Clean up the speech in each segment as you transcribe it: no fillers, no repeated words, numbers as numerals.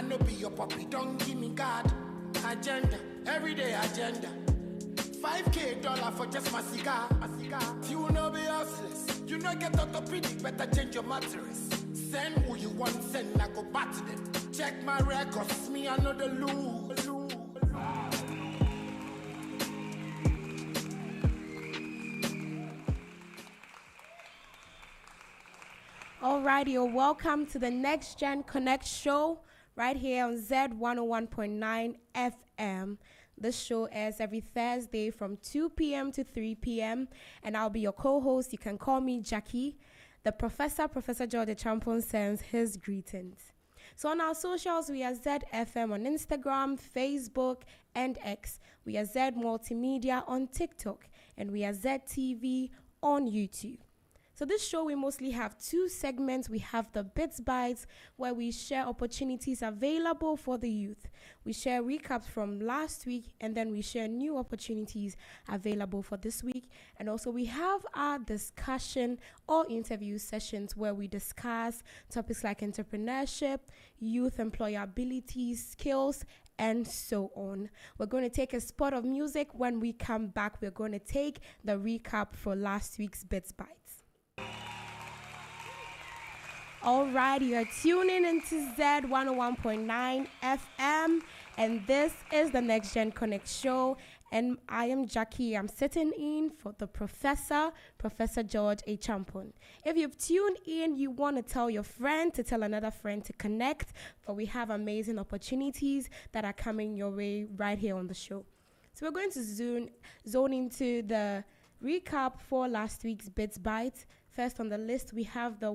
no be your puppy, don't give me God. Agenda, everyday agenda. $5K for just my cigar. If you no be hustlers, you no get orthopedic, better change your mattress. Send who you want, send, I go back to them. Check my records, me I know the lose. Alrighty, you're welcome to the Next Gen Connect show right here on Z101.9 FM. This show airs every Thursday from 2 p.m. to 3 p.m. and I'll be your co-host. You can call me Jackie. The Professor George Champon sends his greetings. So on our socials, we are ZFM on Instagram, Facebook, and X. We are Z Multimedia on TikTok, and we are ZTV on YouTube. So this show, we mostly have two segments. We have the Bits Bites, where we share opportunities available for the youth. We share recaps from last week, and then we share new opportunities available for this week. And also we have our discussion or interview sessions where we discuss topics like entrepreneurship, youth employability, skills, and so on. We're going to take a spot of music. When we come back, we're going to take the recap for last week's Bits Bites. Alright, you are tuning into Z101.9 FM, and this is the Next Gen Connect show, and I am Jackie. I'm sitting in for the Professor George A. Champon. If you've tuned in, you want to tell your friend to tell another friend to connect, for we have amazing opportunities that are coming your way right here on the show. So we're going to zone into the recap for last week's Bits Bites. First on the list, we have the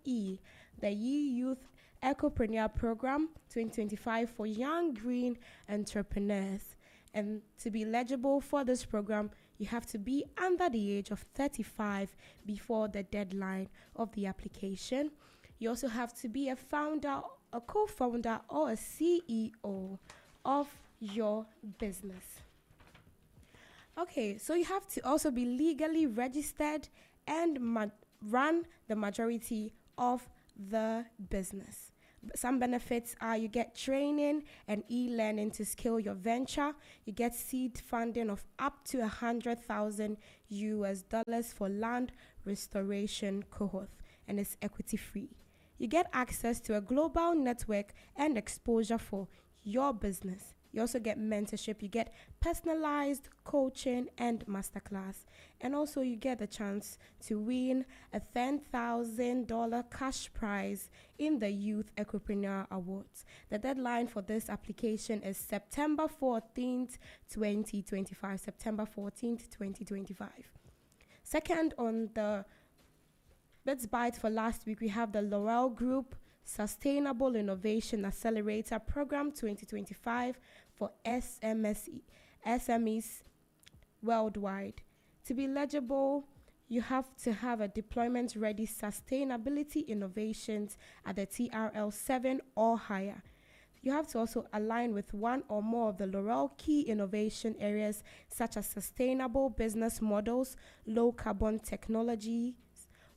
YE, the Youth Ecopreneur Program 2025 for young green entrepreneurs. And to be eligible for this program, you have to be under the age of 35 before the deadline of the application. You also have to be a founder, a co-founder, or a CEO of your business. Okay, so you have to also be legally registered and run the majority of the business. Some benefits are you get training and e-learning to scale your venture. You get seed funding of up to $100,000 for land restoration cohort, and it's equity free. You get access to a global network and exposure for your business. You also get mentorship, you get personalized coaching and masterclass. And also you get the chance to win a $10,000 cash prize in the Youth Ecopreneur Awards. The deadline for this application is September 14th, 2025. September 14th, 2025. Second on the Bits Bite for last week, we have the L'Oreal Group Sustainable Innovation Accelerator Program 2025 for SMEs worldwide. To be eligible, you have to have a deployment-ready sustainability innovations at the TRL 7 or higher. You have to also align with one or more of the L'Oreal key innovation areas such as sustainable business models, low-carbon technology,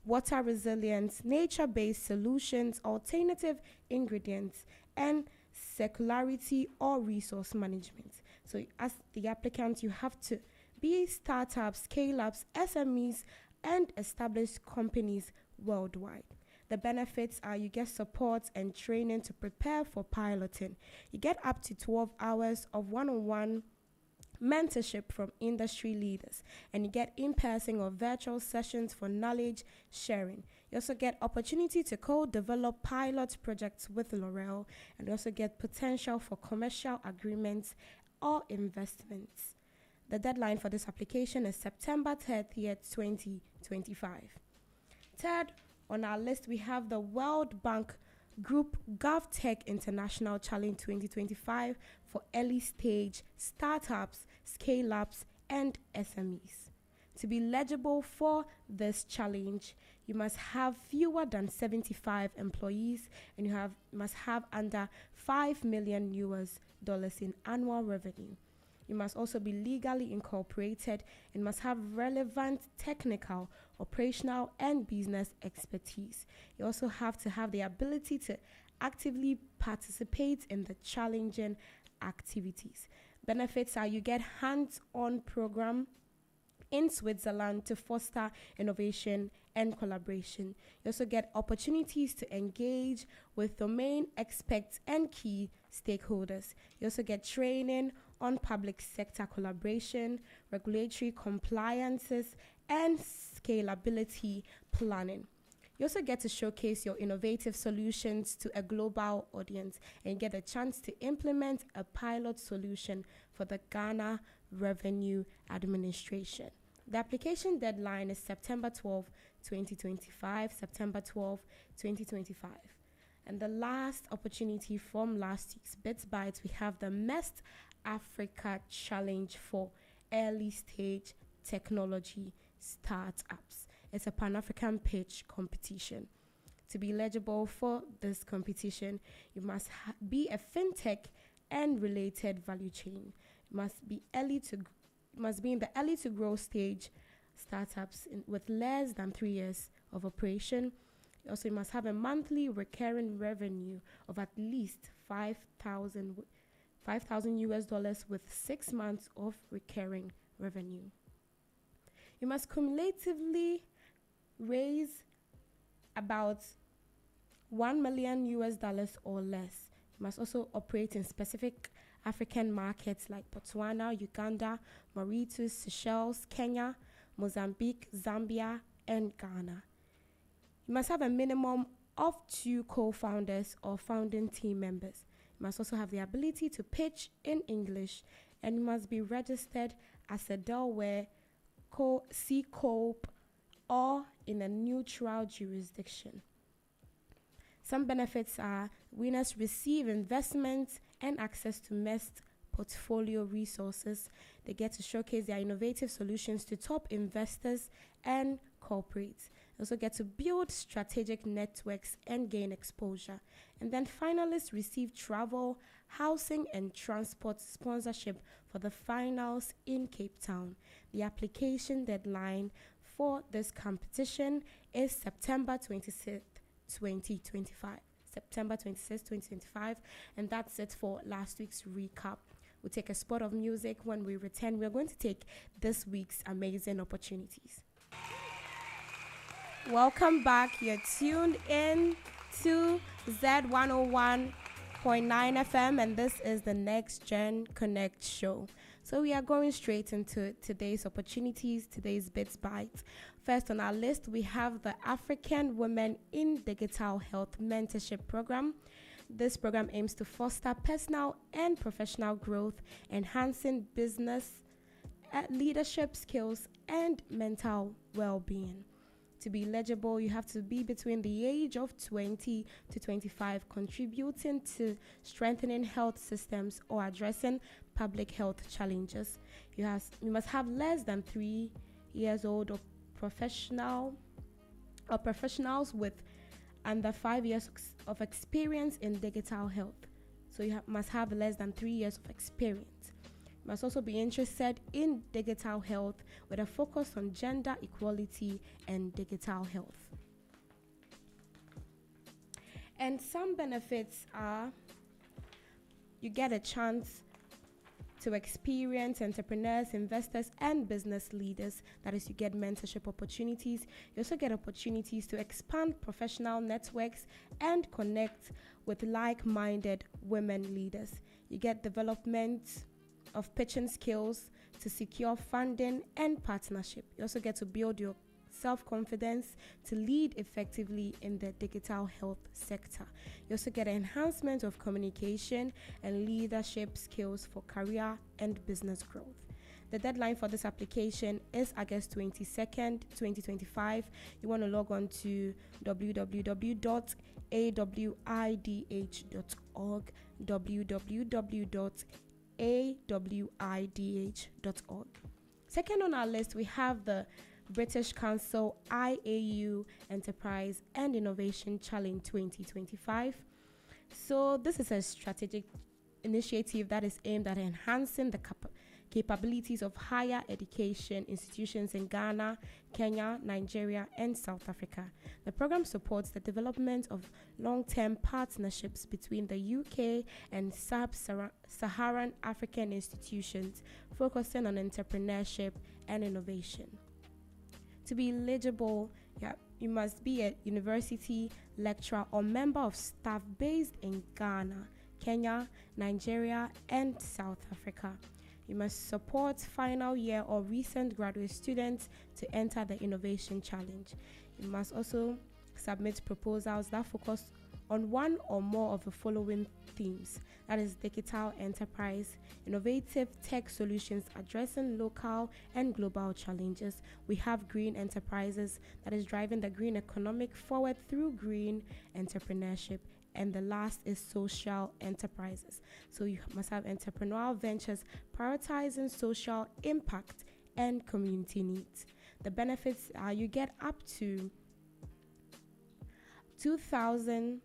water resilience, nature-based solutions, alternative ingredients, and circularity or resource management. So as the applicant, you have to be startups, scale-ups, SMEs, and established companies worldwide. The benefits are you get support and training to prepare for piloting. You get up to 12 hours of one-on-one mentorship from industry leaders, and you get in-person or virtual sessions for knowledge sharing. You also get opportunity to co-develop pilot projects with L'Oreal, and you also get potential for commercial agreements or investments. The deadline for this application is September 30th, 2025. Third on our list, we have the World Bank Group GovTech International Challenge 2025 for early stage startups, scale-ups, and SMEs. To be eligible for this challenge, you must have fewer than 75 employees, and you must have under $5 million in annual revenue. You must also be legally incorporated and must have relevant technical, operational, and business expertise. You also have to have the ability to actively participate in the challenging activities. Benefits are you get hands-on program in Switzerland to foster innovation and collaboration. You also get opportunities to engage with domain experts and key stakeholders. You also get training on public sector collaboration, regulatory compliances, and scalability planning. You also get to showcase your innovative solutions to a global audience and get a chance to implement a pilot solution for the Ghana Revenue Administration. The application deadline is September 12, 2025, September 12, 2025. And the last opportunity from last week's Bits Bytes, we have the MEST Africa Challenge for Early Stage Technology Startups. It's a Pan-African pitch competition. To be eligible for this competition, you must be a fintech and related value chain. You must be in the early to grow stage startups with less than 3 years of operation. Also, you must have a monthly recurring revenue of at least $5,000 US with 6 months of recurring revenue. You must cumulatively raise about $1 million US or less. You must also operate in specific African markets like Botswana, Uganda, Mauritius, Seychelles, Kenya, Mozambique, Zambia, and Ghana. You must have a minimum of 2 co-founders or founding team members. You must also have the ability to pitch in English, and you must be registered as a Delaware C Corp or in a neutral jurisdiction. Some benefits are winners receive investments and access to MEST portfolio resources. They get to showcase their innovative solutions to top investors and corporates. They also get to build strategic networks and gain exposure. And then finalists receive travel, housing, and transport sponsorship for the finals in Cape Town. The application deadline for this competition is September 26th, 2025. September 26th, 2025. And that's it for last week's recap. We'll take a spot of music. When we return, we're going to take this week's amazing opportunities. Welcome back. You're tuned in to Z101.9 FM, and this is the Next Gen Connect show. So we are going straight into today's opportunities, today's Bits Bytes. First on our list, we have the African Women in Digital Health Mentorship Program. This program aims to foster personal and professional growth, enhancing business, leadership skills, and mental well-being. To be eligible, you have to be between the age of 20 to 25, contributing to strengthening health systems or addressing public health challenges. You must have less than 3 years old or professionals with under 5 years of experience in digital health. So you must have less than 3 years of experience. You must also be interested in digital health with a focus on gender equality and digital health. And some benefits are you get a chance to experience entrepreneurs, investors, and business leaders. That is, you get mentorship opportunities. You also get opportunities to expand professional networks and connect with like-minded women leaders. You get development of pitching skills to secure funding and partnership. You also get to build your self-confidence to lead effectively in the digital health sector. You also get enhancement of communication and leadership skills for career and business growth. The deadline for this application is August 22nd, 2025. You want to log on to www.awidh.org, www.awidh.org. Second on our list, we have the British Council IAU Enterprise and Innovation Challenge 2025. So this is a strategic initiative that is aimed at enhancing the capabilities of higher education institutions in Ghana, Kenya, Nigeria, and South Africa. The program supports the development of long-term partnerships between the UK and sub-Saharan African institutions, focusing on entrepreneurship and innovation. To be eligible, you must be a university lecturer or member of staff based in Ghana, Kenya, Nigeria, and South Africa. You must support final year or recent graduate students to enter the Innovation Challenge. You must also submit proposals that focus on one or more of the following themes, that is digital enterprise, innovative tech solutions addressing local and global challenges. We have green enterprises, that is driving the green economic forward through green entrepreneurship. And the last is social enterprises. So you must have entrepreneurial ventures prioritizing social impact and community needs. The benefits are you get up to 20,000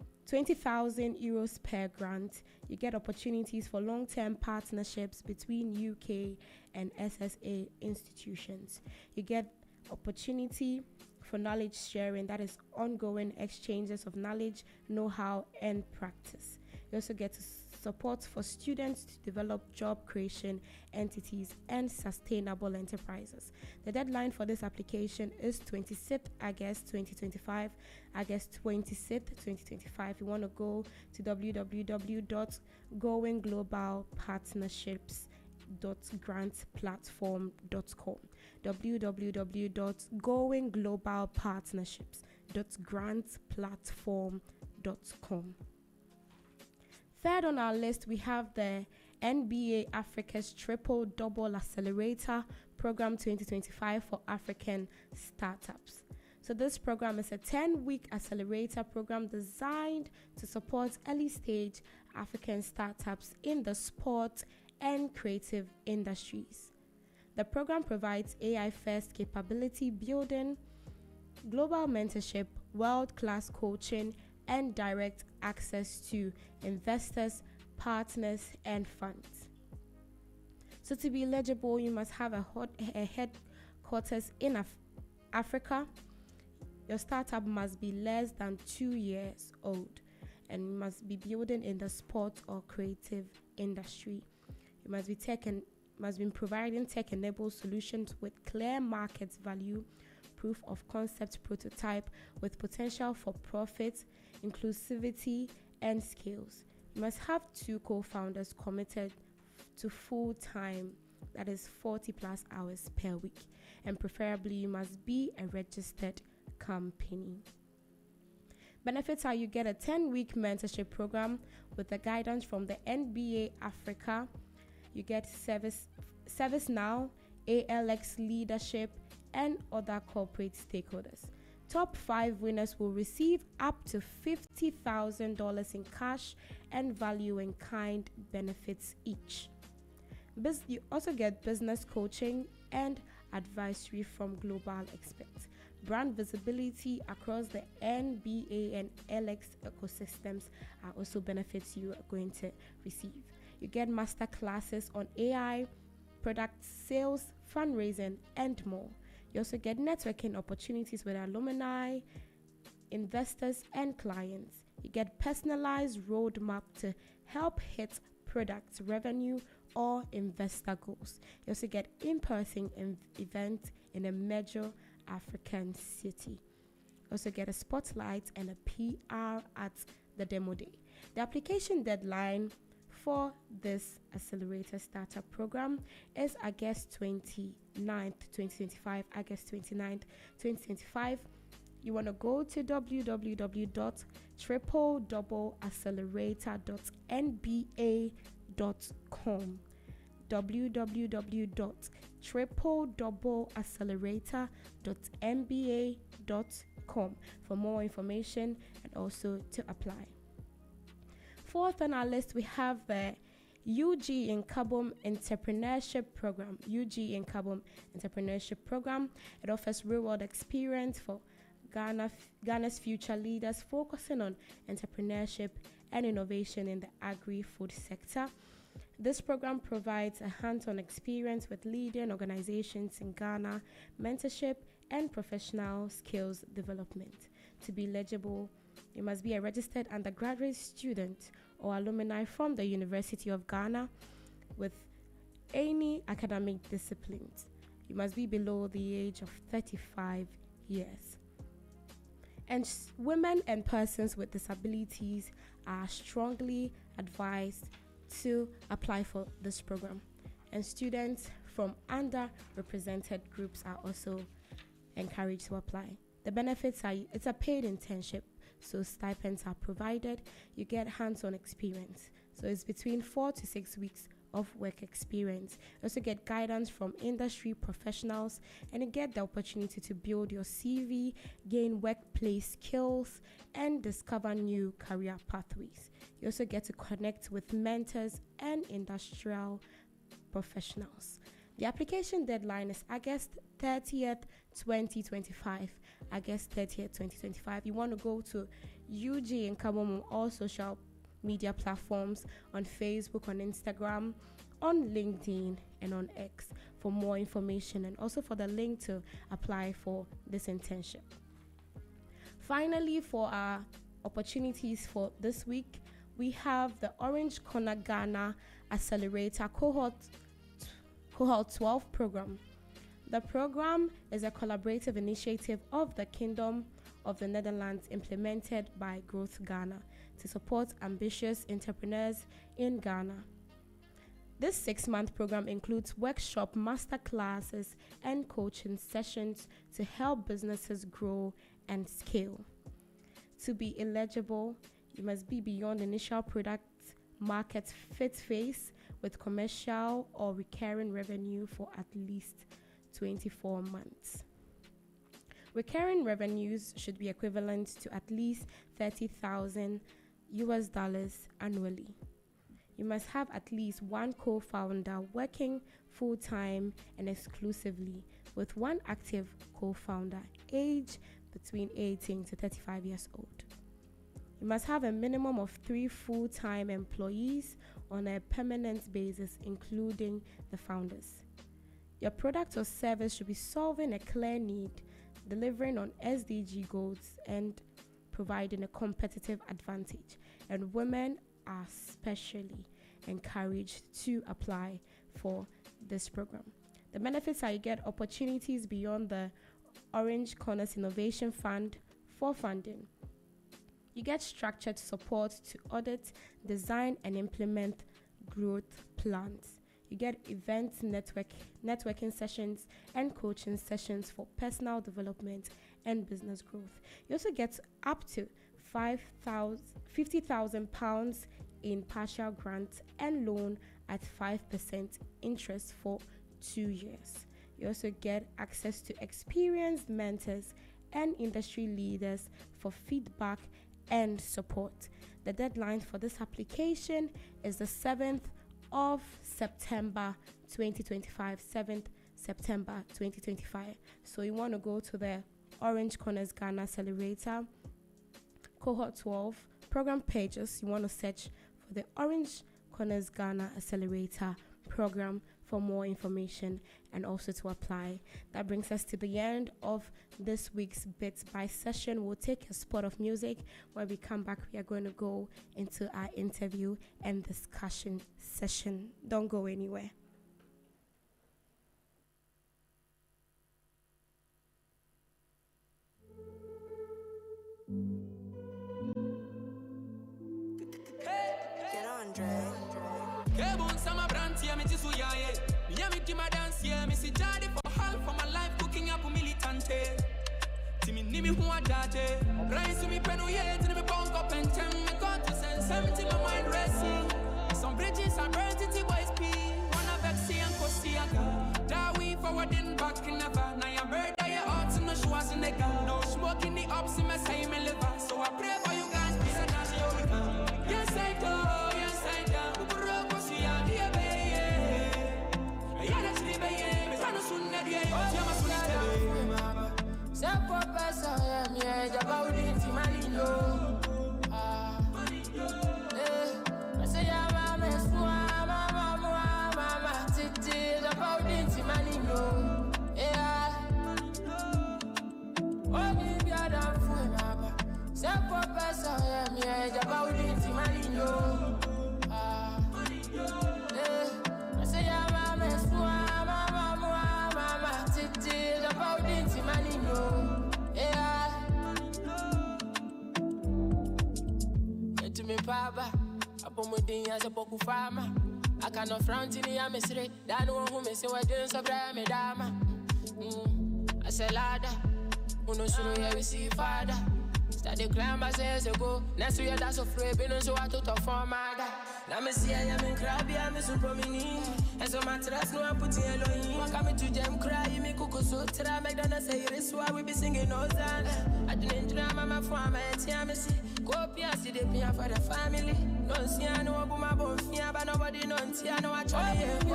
euros per grant. You get opportunities for long-term partnerships between UK and SSA institutions. You get opportunity for knowledge sharing, that is ongoing exchanges of knowledge, know-how, and practice. You also get support for students to develop job creation entities and sustainable enterprises. The deadline for this application is 26th August 2025. August 26th, 2025. You want to go to www.goingglobalpartnerships.grantplatform.com www.goingglobalpartnerships.grantplatform.com. Third on our list, we have the NBA Africa's Triple Double Accelerator Program 2025 for African startups. So this program is a 10-week accelerator program designed to support early-stage African startups in the sport and creative industries. The program provides AI-first capability building, global mentorship, world-class coaching, and direct access to investors, partners, and funds. So to be eligible, you must have a headquarters in Africa. Your startup must be less than 2 years old, and you must be building in the sport or creative industry. You must be providing tech-enabled solutions with clear market value, proof of concept prototype with potential for profit, inclusivity, and skills. You must have 2 co-founders committed to full-time, that is 40 plus hours per week, and preferably you must be a registered company. Benefits are you get a 10-week mentorship program with the guidance from the NBA Africa. You get ServiceNow, ALX leadership, and other corporate stakeholders. Top 5 winners will receive up to $50,000 in cash and value in kind benefits each. You also get business coaching and advisory from global experts. Brand visibility across the NBA and LX ecosystems are also benefits you are going to receive. You get master classes on AI, product sales, fundraising, and more. You also get networking opportunities with alumni, investors, and clients. You get personalized roadmap to help hit product revenue or investor goals. You also get in-person event in a major African city. You also get a spotlight and a PR at the demo day. The application deadline for this accelerator startup program is August 29th, 2025. August 29th, 2025. You want to go to www.tripledoubleaccelerator.nba.com www.tripledoubleaccelerator.nba.com for more information and also to apply. Fourth on our list, we have the UG in Carbon Entrepreneurship Program. UG in Carbon Entrepreneurship Program. It offers real-world experience for Ghana's future leaders, focusing on entrepreneurship and innovation in the agri-food sector. This program provides a hands-on experience with leading organizations in Ghana, mentorship, and professional skills development. To be eligible, you must be a registered undergraduate student or alumni from the University of Ghana with any academic disciplines. You must be below the age of 35 years. And women and persons with disabilities are strongly advised to apply for this program. And students from underrepresented groups are also encouraged to apply. The benefits are it's a paid internship, so stipends are provided. You get hands-on experience. So it's between 4 to 6 weeks of work experience. You also get guidance from industry professionals, and you get the opportunity to build your CV, gain workplace skills, and discover new career pathways. You also get to connect with mentors and industrial professionals. The application deadline is August 30th, 2025. August 30th, 2025. You want to go to UG and Kaboom, all social media platforms, on Facebook, on Instagram, on LinkedIn, and on X for more information, and also for the link to apply for this internship. Finally, for our opportunities for this week, we have the Orange Corner Ghana Accelerator Cohort 12 program. The program is a collaborative initiative of the Kingdom of the Netherlands implemented by Growth Ghana to support ambitious entrepreneurs in Ghana. This 6-month program includes workshop, master classes, and coaching sessions to help businesses grow and scale. To be eligible, you must be beyond initial product market fit phase with commercial or recurring revenue for at least 24 months. Recurring revenues should be equivalent to at least $30,000 annually. You must have at least one co-founder working full-time and exclusively with one active co-founder, age between 18 to 35 years old. You must have a minimum of 3 full-time employees on a permanent basis, including the founders. Your product or service should be solving a clear need, delivering on SDG goals, and providing a competitive advantage. And women are specially encouraged to apply for this program. The benefits are you get opportunities beyond the Orange Corners Innovation Fund for funding. You get structured support to audit, design, and implement growth plans. You get events, networking sessions, and coaching sessions for personal development and business growth. You also get up to £50,000 in partial grant and loan at 5% interest for 2 years. You also get access to experienced mentors and industry leaders for feedback and support. The deadline for this application is the 7th of September 2025. 7th September 2025. So you want to go to the Orange Corners Ghana Accelerator Cohort 12 program pages. You want to search for the Orange Corners Ghana Accelerator program for more information and also to apply. That brings us to the end of this week's Bits by session. We'll take a spot of music. When we come back, we are going to go into our interview and discussion session. Don't go anywhere. Get on, Dre. For half of my life cooking up militante. Timi nimi huwa date. Rise to me penu yet and me bunk up and tell me got to send 70 my mind racing. Some bridges are burnt into boys P. Wanna vexi and Kosiaga. Da we forwarding back in never. Now you murder your hearts in the shoes in the gun. No smoking the ups in my same liver. So I pray for you guys, peace and as you become. Yes I do, yes I do. Uburoko siya diya be. Yana chili be. baba. Upon my day as a poku farmer. I cannot front in the amesre. That one who may say what doing so brave, dama. I say ladder. Uno sunu ya we see father. Start the climb as years ago. Next year that's a free been so I took a form mother. Now me see I am in crabby, I'm super mini. And so my trust no I put in Elohim. I come to them cry, me cook so try make them say this why we be singing all that. I didn't drama my farm and see. Go pia see the pia for the family. Don't see I know about my bone fear, but nobody don't see I know I try to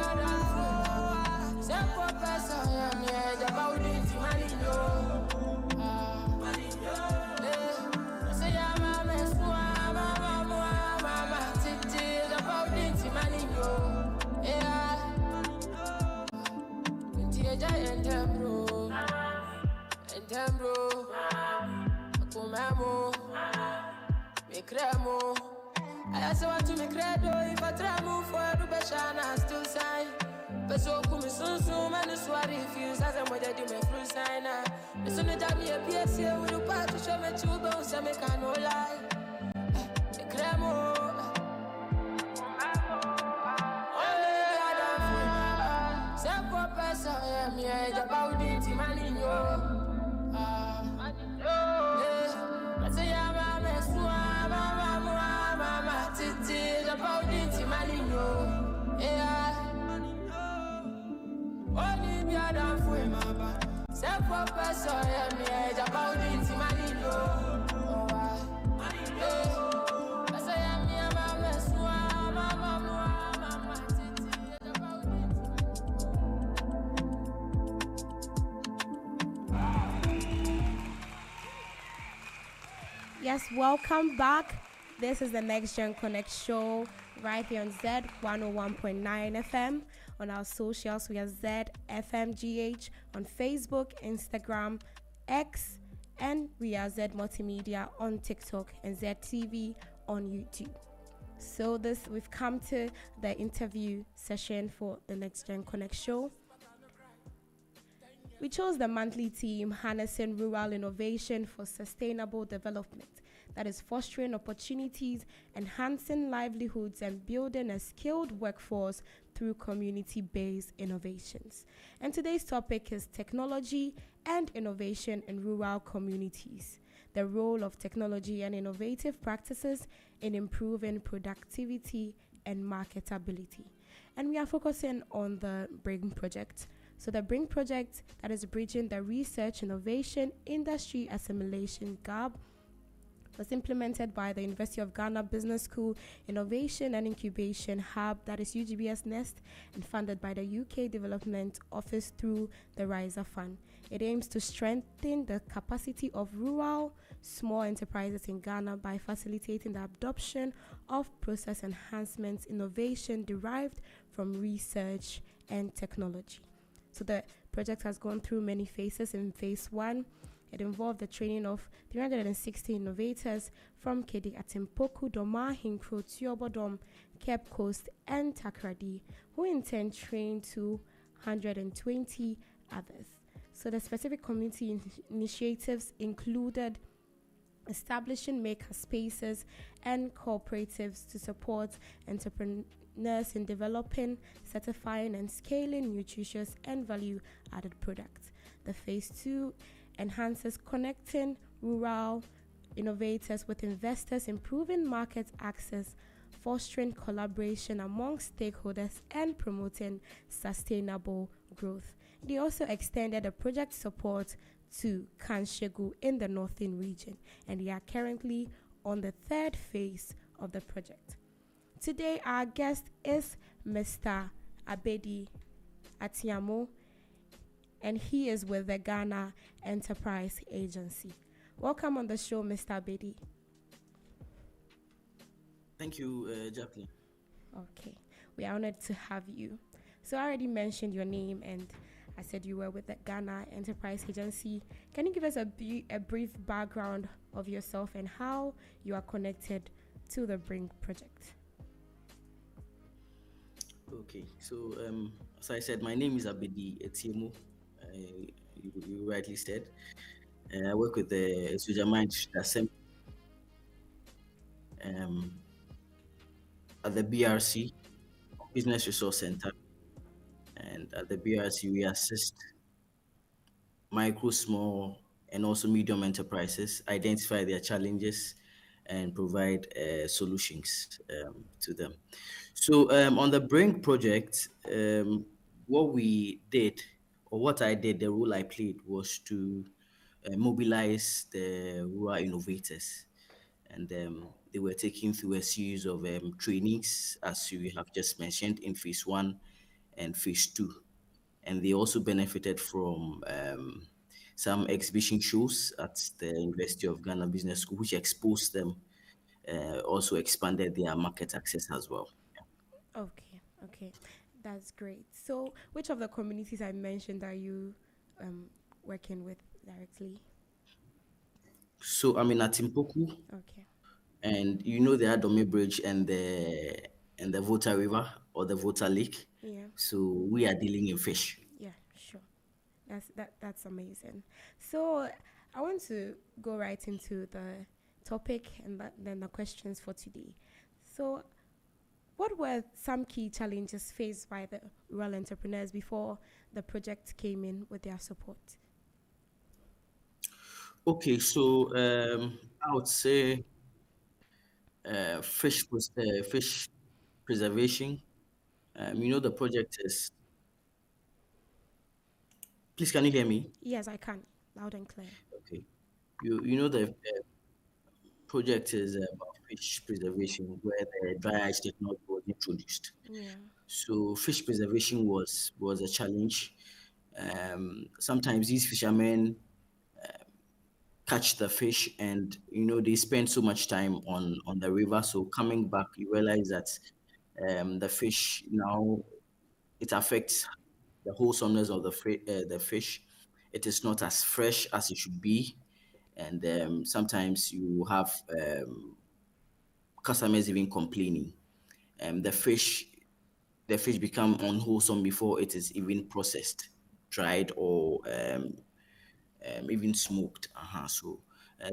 Simple person, yeah, about it, money, I also want to make credo if I try move for the Bashana still sign. But so come soon, man, is what refuse as I'm with the fruit signer. As soon as I be a PSA with a part to show me two bones, I make a no lie. The cremo. Simple person, yeah, about it, money, yo. I say, I'm about it, money, yo. Yeah. Only me a done for my back. Simple person, yeah, about it, money, yo. I say, I'm here, mama, Yes, welcome back. This is the Next Gen Connect show right here on Z 101.9 FM. On our socials, we are ZFMGH on Facebook, Instagram, X, and we are Z Multimedia on TikTok and ZTV on YouTube. So we've come to the interview session for the Next Gen Connect show. We chose the monthly theme, harnessing rural innovation for sustainable development. That is fostering opportunities, enhancing livelihoods, and building a skilled workforce through community-based innovations. And today's topic is technology and innovation in rural communities, the role of technology and innovative practices in improving productivity and marketability. And we are focusing on the BRING project. So the BRING project, that is bridging the research, innovation, industry assimilation gap, was implemented by the University of Ghana Business School Innovation and Incubation Hub, that is UGBS Nest, and funded by the UK Development Office through the RISA Fund. It aims to strengthen the capacity of rural small enterprises in Ghana by facilitating the adoption of process enhancement innovation derived from research and technology. So the project has gone through many phases. In phase 1, it involved the training of 360 innovators from Kedi Atimpoku, Doma, Hinkro, Tiobodom, Cape Coast, and Takrady, who in turn trained 220 others. So the specific community initiatives included establishing maker spaces and cooperatives to support entrepreneurs in developing, certifying, and scaling nutritious and value-added products. The phase 2 enhances connecting rural innovators with investors, improving market access, fostering collaboration among stakeholders, and promoting sustainable growth. They also extended the project support to Kanshegu in the Northern region, and they are currently on the 3rd phase of the project. Today, our guest is Mr. Abedi Atiamo, and he is with the Ghana Enterprise Agency. Welcome on the show, Mr. Abedi. Thank you, Jacqueline. Okay, we are honored to have you. So I already mentioned your name, and I said you were with the Ghana Enterprise Agency. Can you give us a brief background of yourself and how you are connected to the BRING project? Okay, so as I said, my name is Abedi Etiemu. You rightly said. I work with the Suja Mind Assembly. at the BRC, Business Resource Center, and at the BRC we assist micro, small, and also medium enterprises identify their challenges and provide solutions to them. So on the Bring project, what we did, or what I did, the role I played was to mobilize the rural innovators, and they were taken through a series of trainings, as you have just mentioned, in phase one and phase two. And they also benefited from some exhibition shows at the University of Ghana Business School, which exposed them, also expanded their market access as well. Okay, okay, that's great. So, which of the communities I mentioned are you um, working with directly? So I'm in Atimpoku, Okay, and you know the Adome Bridge and the Volta River or the Volta Lake. yeah, So we are dealing in fish. yeah, sure. That's amazing. So, I want to go right into the topic and then the questions for today. So, what were some key challenges faced by the rural entrepreneurs before the project came in with their support? Okay, so I would say fish preservation. The project is. Please, can you hear me? Yes, I can, loud and clear. Okay. You know the project is about fish preservation, where the dry ice technology was introduced. Yeah. So fish preservation was a challenge. Sometimes these fishermen catch the fish, and they spend so much time on the river. So coming back, you realize that the fish now, it affects the wholesomeness of the fish. It is not as fresh as it should be, and sometimes you have customers even complaining. Um, the fish the fish become unwholesome before it is even processed, dried, or even smoked. So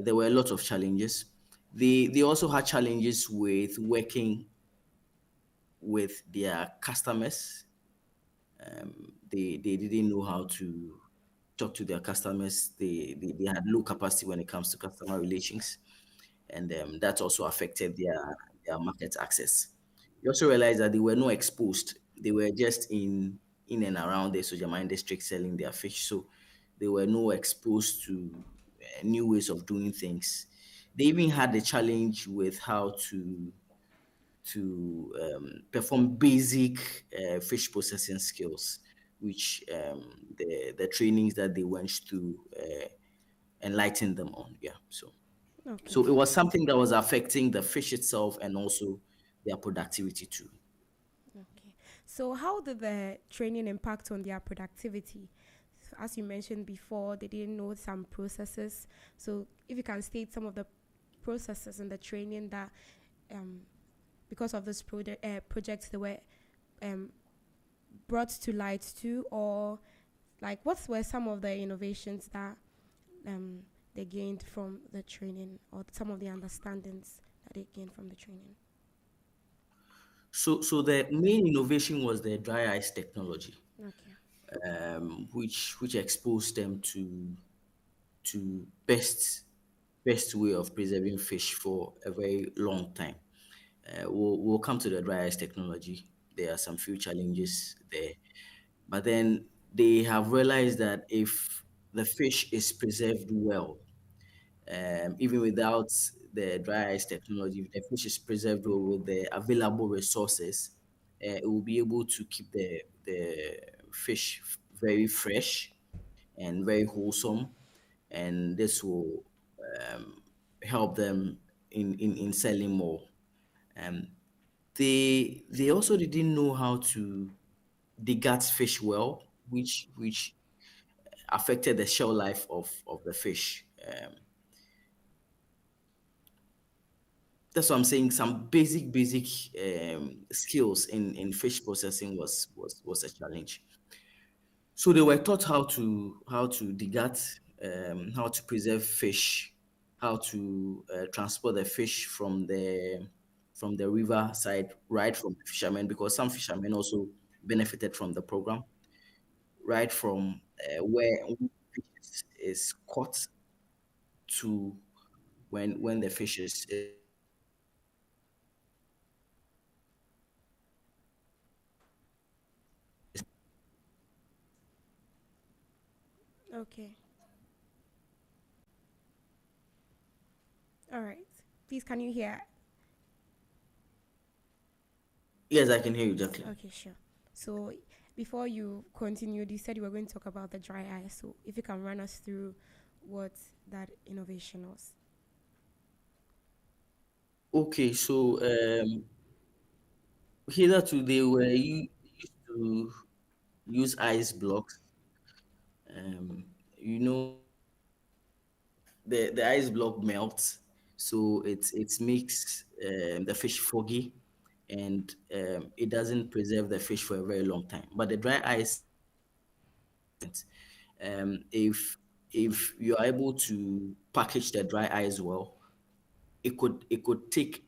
there were a lot of challenges. They also had challenges with working with their customers. They didn't know how to talk to their customers. They had low capacity when it comes to customer relations, and that also affected their market access. You also realize that they were not exposed. They were just in and around the Sojaman district selling their fish, so they were not exposed to new ways of doing things. They even had a challenge with how to perform basic fish processing skills, which the trainings that they went through enlightened them on. Yeah, Okay. so it was something that was affecting the fish itself and also their productivity too. Okay. So, how did the training impact on their productivity? So, as you mentioned before, they didn't know some processes. So, if you can state some of the processes in the training that, um, because of this project, they were um, brought to light too, or like what were some of the innovations that um, they gained from the training, or some of the understandings that they gained from the training? So the main innovation was the dry ice technology, Okay. which exposed them to best way of preserving fish for a very long time. We'll come to the dry ice technology. There are some few challenges there, but then they have realized that if the fish is preserved well, even without the dry ice technology, if the fish is preserved well with the available resources, it will be able to keep the fish very fresh and very wholesome, and this will um, help them in selling more. Um, they also didn't know how to degat fish well, which affected the shell life of the fish. That's what I'm saying. Some basic skills in fish processing was a challenge. So they were taught how to degat, how to preserve fish, how to transport the fish from the river side, right from fishermen, because some fishermen also benefited from the program, right from where fish is caught to when the fish is Okay. All right. Please, can you hear? yes, I can hear you, Jacqueline. Okay, sure. So before you continued, you said you were going to talk about the dry ice. So if you can run us through what that innovation was. Okay, so hitherto they were used to use ice blocks. Um, you know, the ice block melts, so it makes the fish foggy, and it doesn't preserve the fish for a very long time. But the dry ice, if you are able to package the dry ice well, it could take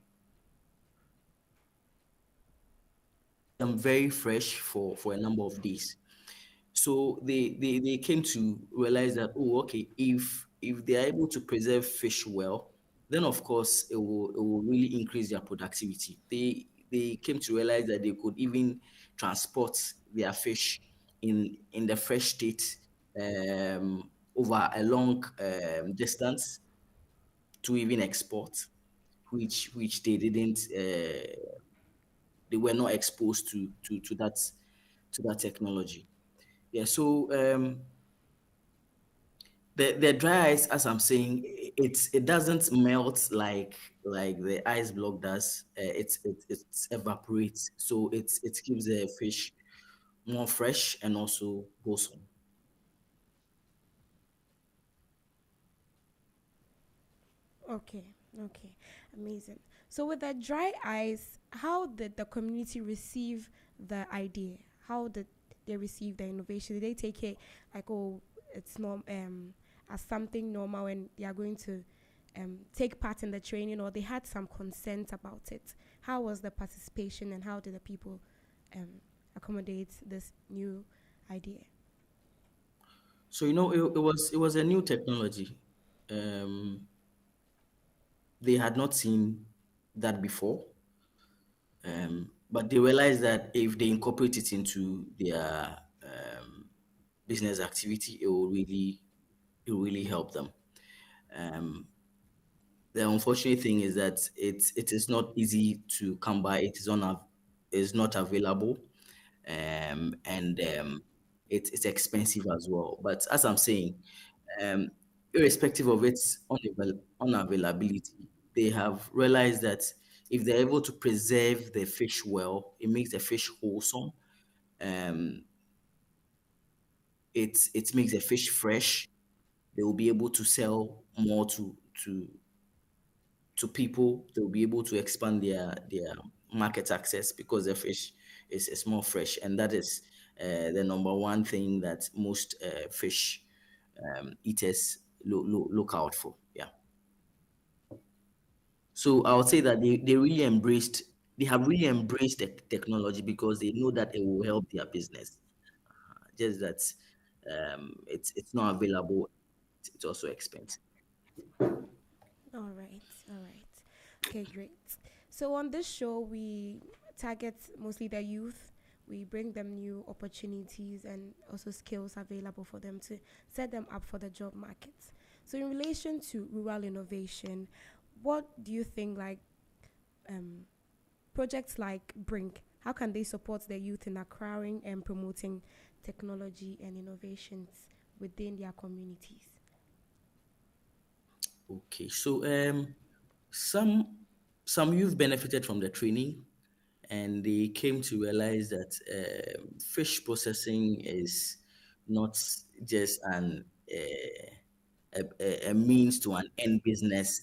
them very fresh for a number of days. So they came to realize that, oh, okay, if they are able to preserve fish well, then of course it will really increase their productivity. They came to realize that they could even transport their fish in the fresh state over a long distance to even export, which they were not exposed to that technology. Yeah, so the dry ice, as I'm saying, it doesn't melt like the ice block does. It evaporates, so it keeps the fish more fresh and also wholesome. Okay, okay, amazing. So with that dry ice, how did the community receive the idea? How did they receive the innovation? Did they take it like, oh, it's norm as something normal and they are going to take part in the training, or they had some consent about it? How was the participation, and how did the people um, accommodate this new idea? So it was a new technology. Um, they had not seen that before, but they realized that if they incorporate it into their business activity, it will really help them. Um, the unfortunate thing is that it is not easy to come by. It's not available, and it's expensive as well. But as I'm saying, um, irrespective of its unavailability, they have realized that if they're able to preserve the fish well, it makes the fish wholesome. Um, it makes the fish fresh. They will be able to sell more to to people. They'll be able to expand their market access because the fish is more fresh, and that is the number one thing that most fish eaters look out for. Yeah. So I would say that they have really embraced the technology because they know that it will help their business. Just that it's not available. It's also expensive. All right, all right. Okay, great. So on this show, we target mostly the youth. We bring them new opportunities and also skills available for them to set them up for the job market. So in relation to rural innovation, what do you think, like um, projects like Brink, how can they support the youth in acquiring and promoting technology and innovations within their communities? Okay, so some some youth benefited from the training, and they came to realize that fish processing is not just a means to an end business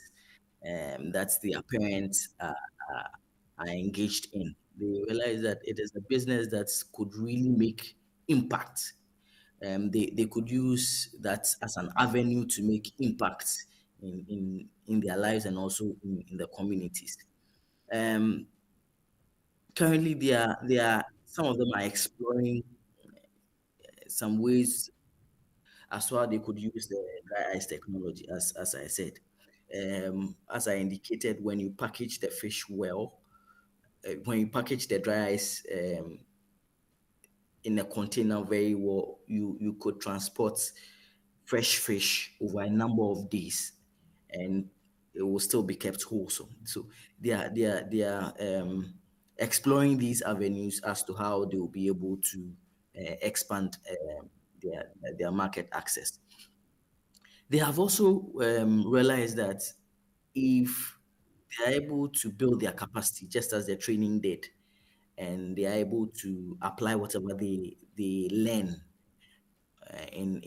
that their parents are engaged in. They realize that it is a business that could really make impact. They could use that as an avenue to make impact in their lives and also in the communities. Um, Currently, some of them are exploring some ways as well they could use the dry ice technology, as I said. As I indicated, when you package the fish well, when you package the dry ice in a container very well, you could transport fresh fish over a number of days, and it will still be kept wholesome. So they are exploring these avenues as to how they will be able to expand their market access. They have also realized that if they are able to build their capacity just as their training did, and they are able to apply whatever they learn in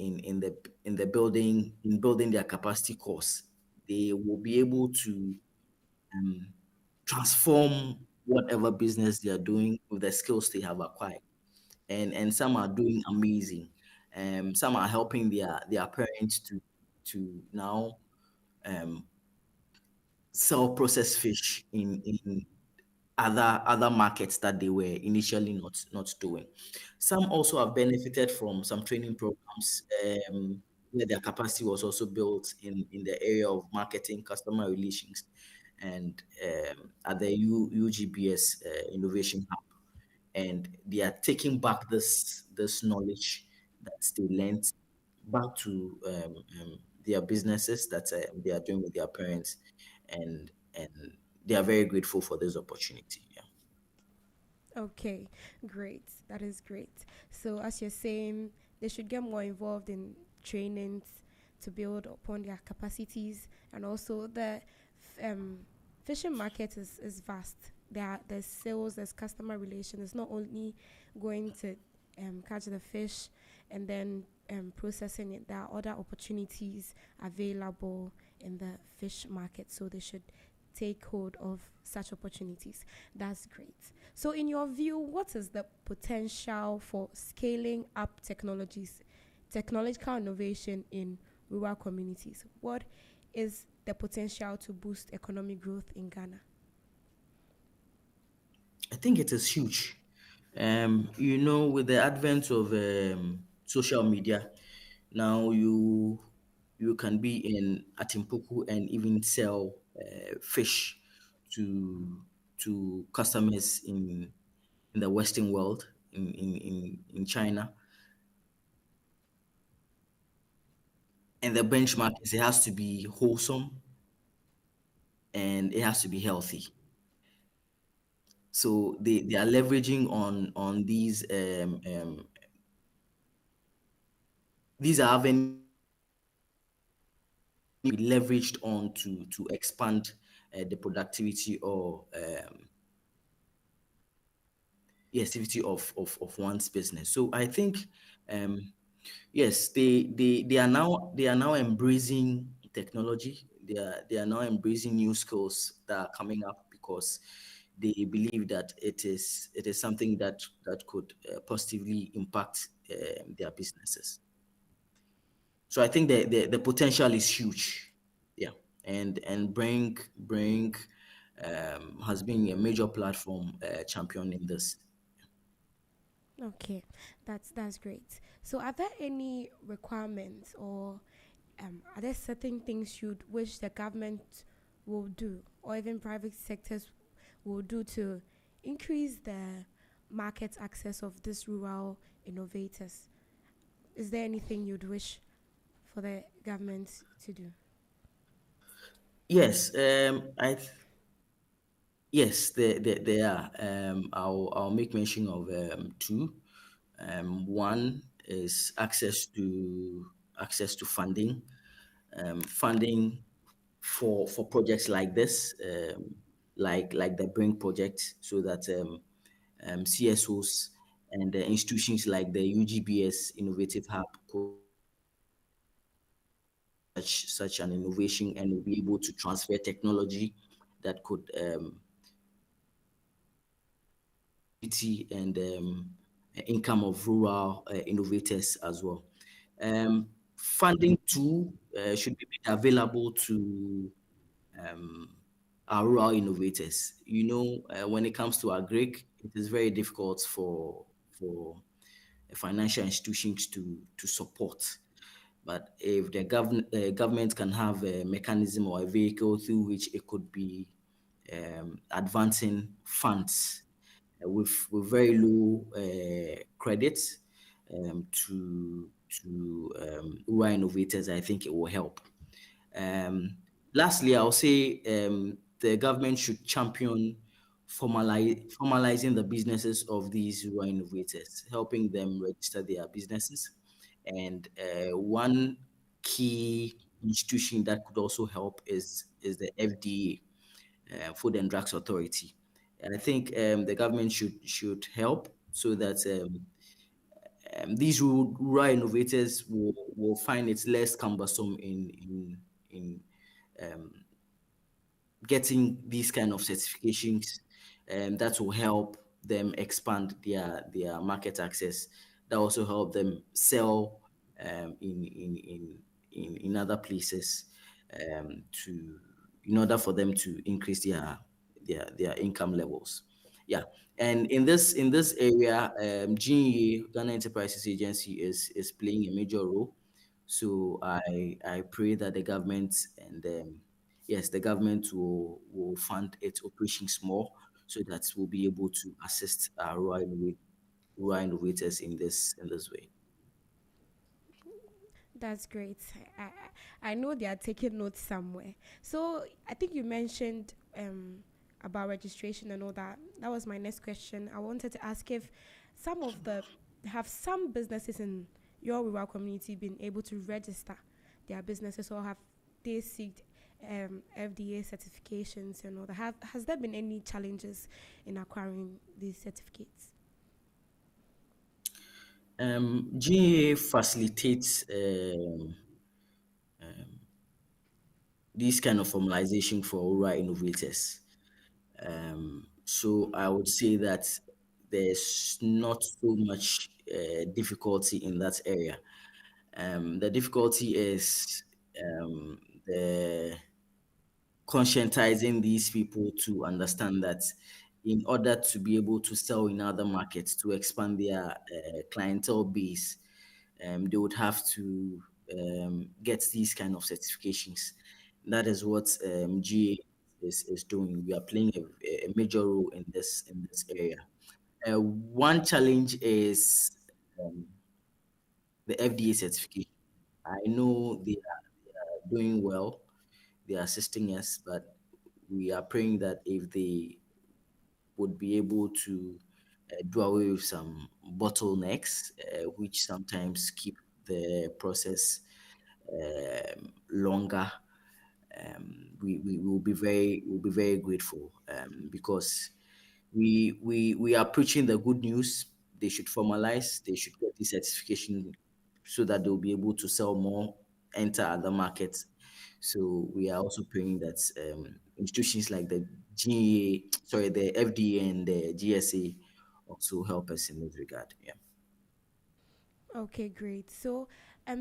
the building in building their capacity course, they will be able to um, transform whatever business they are doing with the skills they have acquired. And some are doing amazing. Some are helping their parents to now um, sell processed fish in other markets that they were initially not doing. Some also have benefited from some training programs where their capacity was also built in the area of marketing, customer relations, and at the UGBS Innovation Hub. And they are taking back this knowledge that they learned back to their businesses that they are doing with their parents, and they are very grateful for this opportunity. Yeah. Okay, great. That is great. So, as you're saying, they should get more involved in trainings to build upon their capacities, and also the um, fishing market is vast. There's sales, there's customer relation. It's not only going to catch the fish and then processing it. There are other opportunities available in the fish market, so they should take hold of such opportunities. That's great. So, in your view, what is the potential for scaling up technological innovation in rural communities? What is the potential to boost economic growth in Ghana? I think it is huge. With the advent of social media, now you can be in Atimpuku and even sell fish to customers in the Western world, in China. And the benchmark is it has to be wholesome and it has to be healthy. So they are leveraging on these are avenues be leveraged on to expand the productivity or yes, activity of one's business. So I think um, yes, they are now embracing technology. They are now embracing new skills that are coming up because they believe that it is something that could positively impact their businesses. So I think the potential is huge. Yeah. And bring has been a major platform champion in this. Okay, that's great. So, are there any requirements, or are there certain things you'd wish the government will do, or even private sectors will do to increase the market access of these rural innovators? Is there anything you'd wish for the government to do? Yes, yes, there are. I'll make mention of two. One is access to funding, funding for projects like this, like the Bring project, so that CSOs and the institutions like the UGBS Innovative Hub could such an innovation and will be able to transfer technology that could and income of rural innovators as well. Funding too should be made available to our rural innovators. When it comes to agric, it is very difficult for financial institutions to support. But if the government can have a mechanism or a vehicle through which it could be advancing funds with very low credits to rural innovators, I think it will help. Um, Lastly, I'll say the government should champion formalizing the businesses of these rural innovators, helping them register their businesses. And one key institution that could also help is the FDA, Food and Drugs Authority. And I think the government should help so that these rural innovators will find it less cumbersome in getting these kind of certifications, that will help them expand their market access. That also help them sell in other places, to in order for them to increase their income levels. Yeah. And in this area, GEA, Ghana Enterprises Agency, is playing a major role. So I pray that the government and yes, the government will fund its operations more so that we'll be able to assist our rural innovators in this way. That's great. I know they are taking notes somewhere. So I think you mentioned about registration and all that. That was my next question. I wanted to ask if some of the have some businesses in your rural community been able to register their businesses, or have they seeked FDA certifications and all that? Has there been any challenges in acquiring these certificates? GA facilitates this kind of formalization for rural innovators. So I would say that there's not so much difficulty in that area. The difficulty is the conscientizing these people to understand that in order to be able to sell in other markets, to expand their clientele base, they would have to get these kind of certifications. That is what GA is doing. We are playing a major role in this area. One challenge is the FDA certification. I know they are doing well, they are assisting us, but we are praying that if they would be able to do away with some bottlenecks, which sometimes keep the process longer, we will be very grateful, because we are preaching the good news. They should formalize, they should get this certification so that they'll be able to sell more, enter other markets. So we are also praying that institutions like the the FDA and the GSA also help us in this regard. Yeah. Okay, great. So,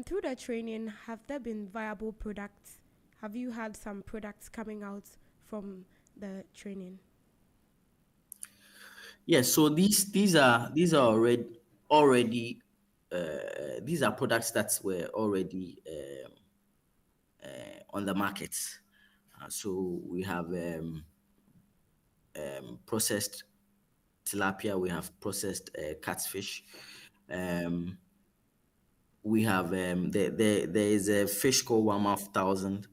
through the training, have there been viable products? Have you had some products coming out from the training? Yeah, so these are already these are products that were already on the market. So we have processed tilapia, we have processed catfish, um, we have there is a fish called Wamaf 1000,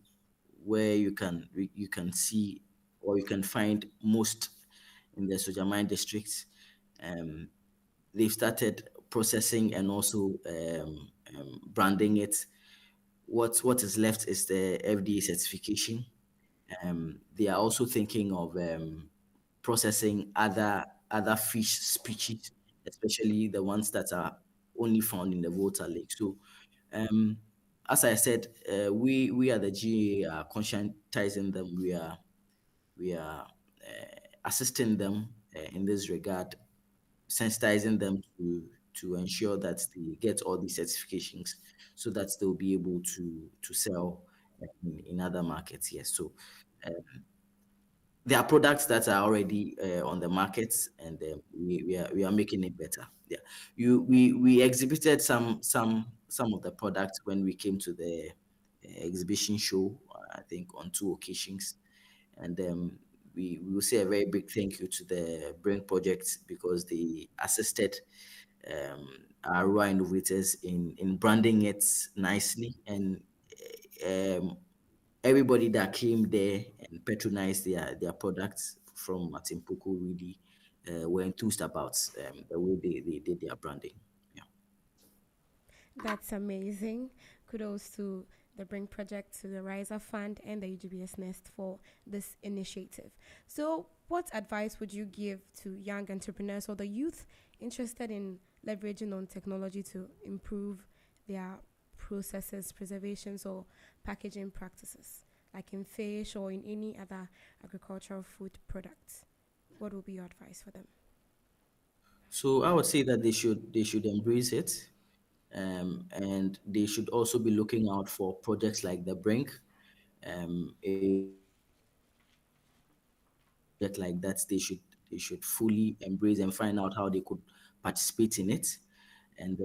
where you can see or you can find most in the Sojamine district. Um, they've started processing and also branding it. What is left is the FDA certification. They are also thinking of processing other fish species, especially the ones that are only found in the Volta Lake. So, um, as I said, we are the GA are conscientizing them. We are assisting them in this regard, sensitizing them to ensure that they get all these certifications so that they'll be able to sell in other markets. Yes. So there are products that are already on the market, and we are making it better. Yeah, we exhibited some of the products when we came to the exhibition show. I think on two occasions, and we will say a very big thank you to the Brain Project because they assisted our raw innovators in branding it nicely, and um, everybody that came there and patronized their products from Martin Poco really were enthused about the way they did their branding. Yeah. That's amazing. Kudos to the Bring Project, to the Riser Fund, and the UGBS Nest for this initiative. So, what advice would you give to young entrepreneurs or the youth interested in leveraging on technology to improve their processes, preservations, or packaging practices, like in fish or in any other agricultural food products? What would be your advice for them? So I would say that they should embrace it, and they should also be looking out for projects like the Brink. That like that they should fully embrace and find out how they could participate in it, and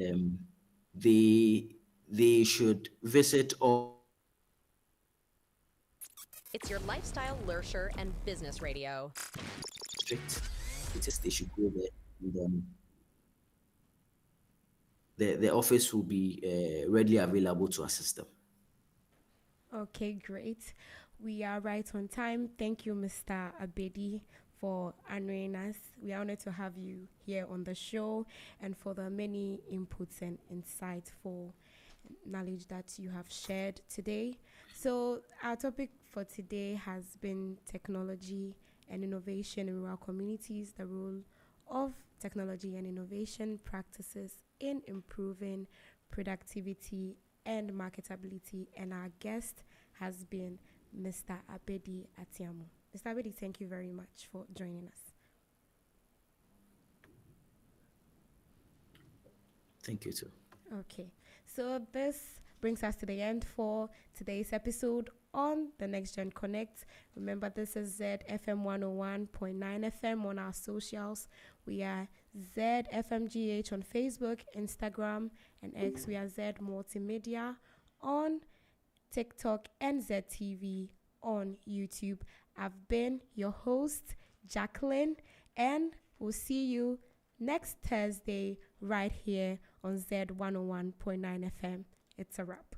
they they should visit all It's your lifestyle, lurcher, and business radio. districts. It is they should go there, and the office will be readily available to assist them. Okay, great. We are right on time. Thank you, Mr. Abedi, for honoring us. We are honored to have you here on the show and for the many inputs and insightful knowledge that you have shared today. So, our topic for today has been technology and innovation in rural communities, the role of technology and innovation practices in improving productivity and marketability. And our guest has been Mr. Abedi Atiamu. Mr. Abedi, thank you very much for joining us. Thank you too. Okay, so this brings us to the end for today's episode on the Next Gen Connect. Remember, this is ZFM 101.9 FM on our socials. We are ZFMGH on Facebook, Instagram, and X. We are Z Multimedia on TikTok and ZTV on YouTube. I've been your host, Jacqueline, and we'll see you next Thursday right here on Z 101.9 FM. It's a wrap.